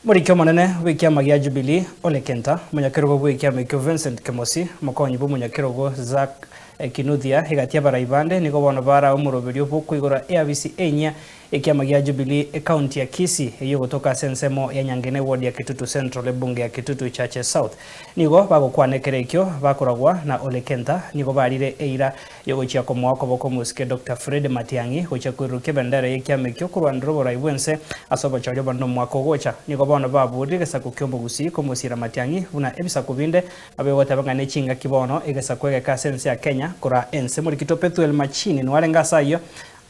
Murikyo manene w'ikiama gĩa Jubilee Ole Kenta munyakirogo w'ikiama kĩa Vincent Kemosi mukonyi bu munyakirogo Zack Kinuthia higatia baraibande nigo bono bara umuroberio bukwigora ABC enya ikiama gĩa Jubilee county ya Kisii iyo gutoka sensemo ya Nyangene ward ya Kitutu Central bunge ya Kitutu Chache South nigo bagokwanekerekyo bakoragwa na Ole Kenta nigo barire eira yogochia komwako boko musike Dr. Fred Matiang'i gocha kwiruke bendera y'ikiama kyo kurwandiro boraibwense asoba chajo bando mwako gocha nigo bono baburi gesa kukyombo gusi komusira Matiang'i una ebisa kubinde abe watabangane chinga kibono egesa kwege ka sense ya Kenya kura ense muri kitopetu el machini nwale ngasa iyo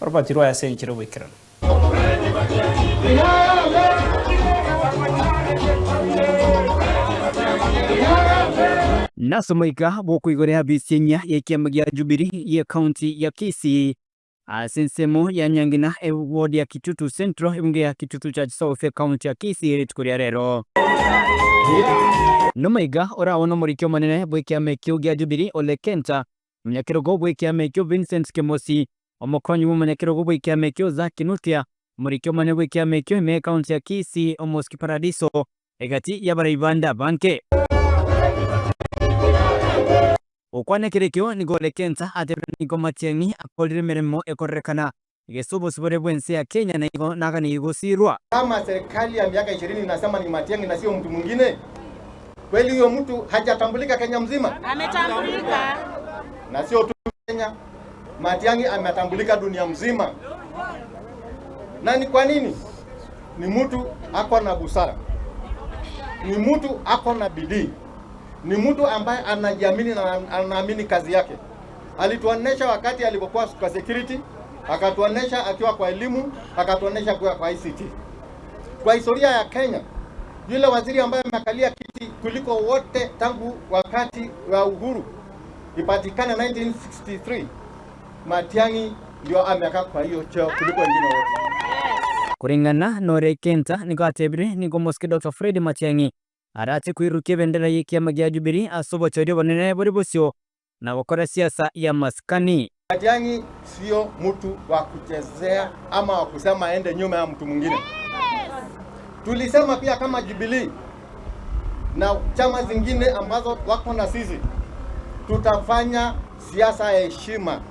orbatirwa ya senchiro wikran Nasomaika bokuigorea bisenya yekiama gĩa Jubilee ye county ya Kisii sensemo ya Nyangina ward ya Kitutu Central bunge ya Kitutu Chache South county ya Kisii ritukuria rero nomaiga ora murikyo manene bwekiama kĩu gĩa Jubilee Ole Kenta munyakirogo bwekiama kĩu Vincent Kemosi omukonyi munyakirogo bwekiama kĩu Zack Kinuthia murikyo manene bwekiama kĩu me county ya Kisii Omoski Paradiso egati ya baraibanda banke okwanekerekyo nigo Ole Kenta nigo Matiang'i akolire meremo ekorekana gesubo sibore bwense ya Kenya na hivyo nagani igosirwa kama serikali ya miaka 20 inasema ni Matiang'i na sio mtu mwingine. Kweli huyo mtu hajatambulika Kenya mzima? Ametambulika. Na sio tu Kenya, Matiang'i ametambulika dunia mzima. Na ni kwa nini? Ni mtu ako na busara, ni mtu ako na bidii, ni mtu ambaye anajiamini na anaamini kazi yake. Alituonesha wakati alipokuwa kwa security, akatuonesha akiwa kwa elimu, akatuonesha kwa ICT. Kwa historia ya Kenya, yule waziri ambaye amekalia kiti kuliko wote tangu wakati wa uhuru ipatikana 1963, Matiang'i ndio amekaa kwa hiyo cheo kuliko wengine wote. Kuringana na Ole Kenta nigo atebire nigo Moski Dr. Fred Matiang'i arate kwiruke bendera y'ikiama gĩa Jubilee asobo chorio banene buri busyo na gukora siasa ya maskani. Matiang'i sio mtu wa kuchezea ama wa kusema aende nyuma ya mtu mwingine. Tulisema pia kama Jubilee na chama zingine ambazo wako na sisi, tutafanya siasa ya heshima,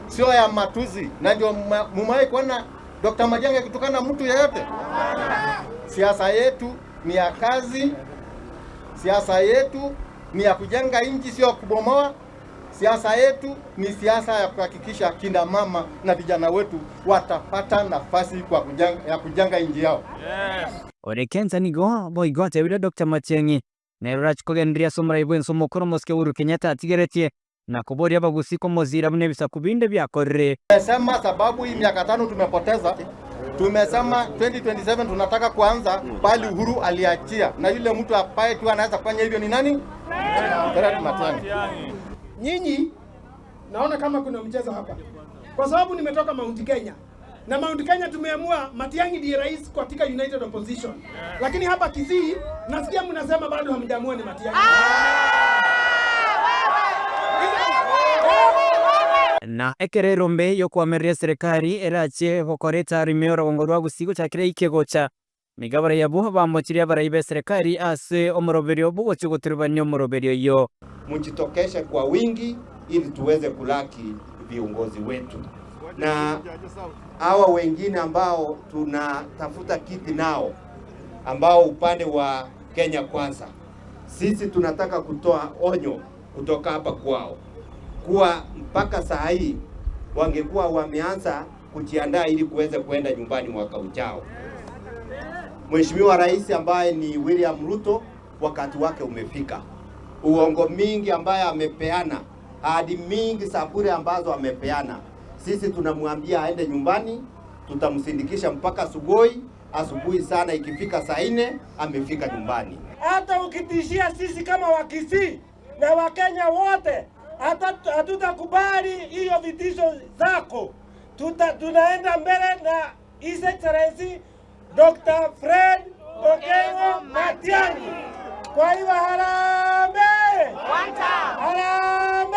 sio ya matuzi. Na ndio mumewahi kuona Dr. Matiang'i kutukana mtu yeyote? Siasa yetu ni ya kazi, siasa yetu ni ya kujenga nchi, sio kubomoa. Siasa yetu ni siasa ya kuhakikisha kina mama na vijana wetu watapata nafasi ya kujenga nchi yao. Yes. Ole Kenta nigo boigote wile Dr. Matiang'i na rachikogendria somra ibwenso mukuru Moski Uhuru Kenyatta atigeretie na kuboria bagusi ko mozira mne bisa kubinde byakorre. Tumesema sababu hii miaka 5 tumepoteza. Tumesema 2027 tunataka kuanza pale Uhuru aliachia, na yule mtu ambaye tu anaweza kufanya hivyo ni nani? Fred Matiang'i. Nyinyi naona kama kuna mchezo hapa, kwa sababu nimetoka Mount Kenya na Mount Kenya tumeamua Matiang'i ndiye rais katika United Opposition, lakini hapa Kisii nasikia mnasema bado hamjaamua ni Matiang'i. Na ekerero mbe yo kwameria serikali erache gokoreta rimeo rongorwa gusigo chakire ikegocha migabara yabo bamochiria baraibe serikali ase omoroberio bugo chigotirubanya omoroberio yo. Mjitokeshe kwa wingi ili tuweze kulaki viongozi wetu na hawa wengine ambao tunatafuta kiti nao, ambao upande wa Kenya Kwanza. Sisi tunataka kutoa onyo kutoka hapa kwao kuwa mpaka saa hii wangekuwa wameanza kujiandaa ili kuweze kwenda nyumbani mwaka ujao. Mheshimiwa Rais ambaye ni William Ruto, wakati wake umefika. Uongo mingi ambaye amepeana, ahadi mingi sabure ambazo amepeana, sisi tunamwambia aende nyumbani, tutamsindikisha mpaka asubuhi sana, ikifika saa 4 amefika nyumbani. Hata ukitishia sisi kama Wakisii na Wakenya wote, hatutakubali hiyo vitisho zako. Tunaenda mbele na His Excellency Dr. Fred Matiang'i. Kwa hiyo harambee! Harambee!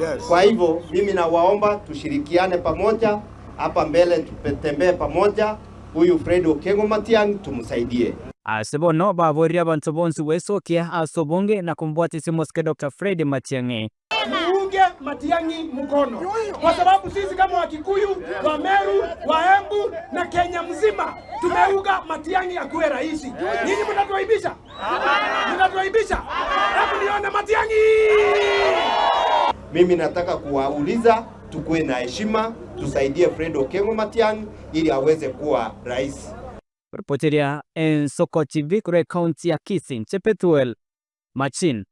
Yes. Kwa hivyo mimi nawaomba tushirikiane pamoja hapa mbele, tutembee pamoja huyu Fred Okengo Matiang'i tumsaidie. Asebono babori abantu bonsi wesokia asobonge na kumbwatisi moske Dr. Fred Matiang'i. Muunge Matiang'i mkono, kwa sababu sisi kama Wakikuyu, Wameru, Waembu na Kenya mzima tumeuga Matiang'i akuwe rais. Nyinyi mnatuaibisha? Mnatuaibisha? Hebu nione Matiang'i. Mimi nataka kuwauliza tukue na heshima, tusaidie Fred Okengo Matiang'i ili aweze kuwa rais. Reporteria en Soko TV kure kaunti ya Kisii, Chepethuel Machin.